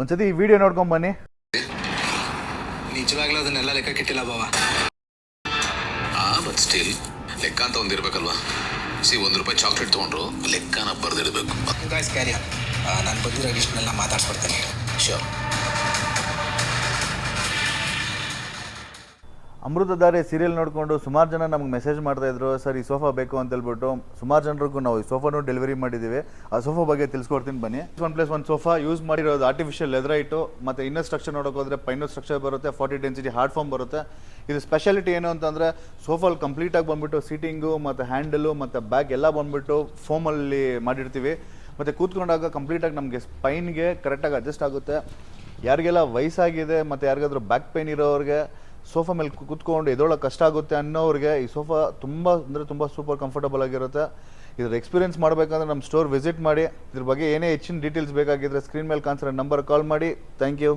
ಒಂದ್ಸತಿ ಈ ವಿಡಿಯೋ ನೋಡ್ಕೊಂಡ್ ಬನ್ನಿ. ನಿಜವಾಗ್ಲೂ ಅದನ್ನೆಲ್ಲ ಲೆಕ್ಕಕ್ಕಿಟ್ಟಿಲ್ಲ ಬಾವ. ಬಟ್ ಸ್ಟಿಲ್ ಲೆಕ್ಕ ಅಂತ ಒಂದಿರ್ಬೇಕಲ್ವಾ. ₹1 ಚಾಕ್ಲೇಟ್ ತೊಗೊಂಡ್ರು ಲೆಕ್ಕನ ಬರ್ದಿಡ್ಬೇಕು. Guys carry on. ನಾನು ಬಂದಿರೋ ಇಷ್ಟನ್ನೆಲ್ಲ ಮಾತಾಡ್ಸ್ಕೊಡ್ತೇನೆ. ಶೋರ್. ಅಮೃತಧಾರೆ ಸೀರಿಯಲ್ ನೋಡಿಕೊಂಡು ಸುಮಾರು ಜನ ನಮ್ಗೆ ಮೆಸೇಜ್ ಮಾಡ್ತಾಯಿದ್ರು, ಸರ್ ಈ ಸೋಫಾ ಬೇಕು ಅಂತ ಹೇಳ್ಬಿಟ್ಟು. ಸುಮಾರು ಜನರಿಗೂ ನಾವು ಈ ಸೋಫಾನು ಡೆಲಿವರಿ ಮಾಡಿದ್ದೀವಿ. ಆ ಸೋಫಾ ಬಗ್ಗೆ ತಿಳಿಸ್ಕೊಡ್ತೀನಿ ಬನ್ನಿ. 1+1 ಸೋಫಾ ಯೂಸ್ ಮಾಡಿರೋದು ಆರ್ಟಿಫಿಷಿಯಲ್ ಲೆದರ್ ಐಟು, ಮತ್ತು ಇನ್ನರ್ ಸ್ಟ್ರಕ್ಚರ್ ನೋಡೋಕೆ ಹೋದರೆ ಪೈನರ್ ಸ್ಟ್ರಕ್ಚರ್ ಬರುತ್ತೆ, 40 ಡೆನ್ಸಿಟಿ ಹಾರ್ಡ್ ಫಾರ್ಮ್ ಬರುತ್ತೆ. ಇದು ಸ್ಪೆಷಾಲಿಟಿ ಏನು ಅಂತಂದರೆ ಸೋಫಾಲ್ ಕಂಪ್ಲೀಟಾಗಿ ಬಂದುಬಿಟ್ಟು ಸೀಟಿಂಗು ಮತ್ತು ಹ್ಯಾಂಡಲು ಮತ್ತು ಬ್ಯಾಗ್ ಎಲ್ಲ ಬಂದುಬಿಟ್ಟು ಫೋಮಲ್ಲಿ ಮಾಡಿರ್ತೀವಿ. ಮತ್ತು ಕೂತ್ಕೊಂಡಾಗ ಕಂಪ್ಲೀಟಾಗಿ ನಮಗೆ ಸ್ಪೈನ್ಗೆ ಕರೆಕ್ಟಾಗಿ ಅಡ್ಜಸ್ಟ್ ಆಗುತ್ತೆ. ಯಾರಿಗೆಲ್ಲ ವಯಸ್ಸಾಗಿದೆ ಮತ್ತು ಯಾರಿಗಾದ್ರೂ ಬ್ಯಾಕ್ ಪೇನ್ ಇರೋರಿಗೆ, ಸೋಫಾ ಮೇಲೆ ಕೂತ್ಕೊಂಡು ಎದೊಳಗೆ ಕಷ್ಟ ಆಗುತ್ತೆ ಅನ್ನೋರಿಗೆ ಈ ಸೋಫಾ ತುಂಬ ಅಂದರೆ ತುಂಬ ಸೂಪರ್ ಕಂಫರ್ಟಬಲ್ ಆಗಿರುತ್ತೆ. ಇದ್ರ ಎಕ್ಸ್ಪೀರಿಯನ್ಸ್ ಮಾಡಬೇಕಂದ್ರೆ ನಮ್ಮ ಸ್ಟೋರ್ ವಿಸಿಟ್ ಮಾಡಿ. ಇದ್ರ ಬಗ್ಗೆ ಏನೇ ಹೆಚ್ಚಿನ ಡೀಟೇಲ್ಸ್ ಬೇಕಾಗಿದ್ದರೆ ಸ್ಕ್ರೀನ್ ಮೇಲೆ ಕಾಣಿಸಿರೋ ನಂಬರ್ ಕಾಲ್ ಮಾಡಿ. Thank you.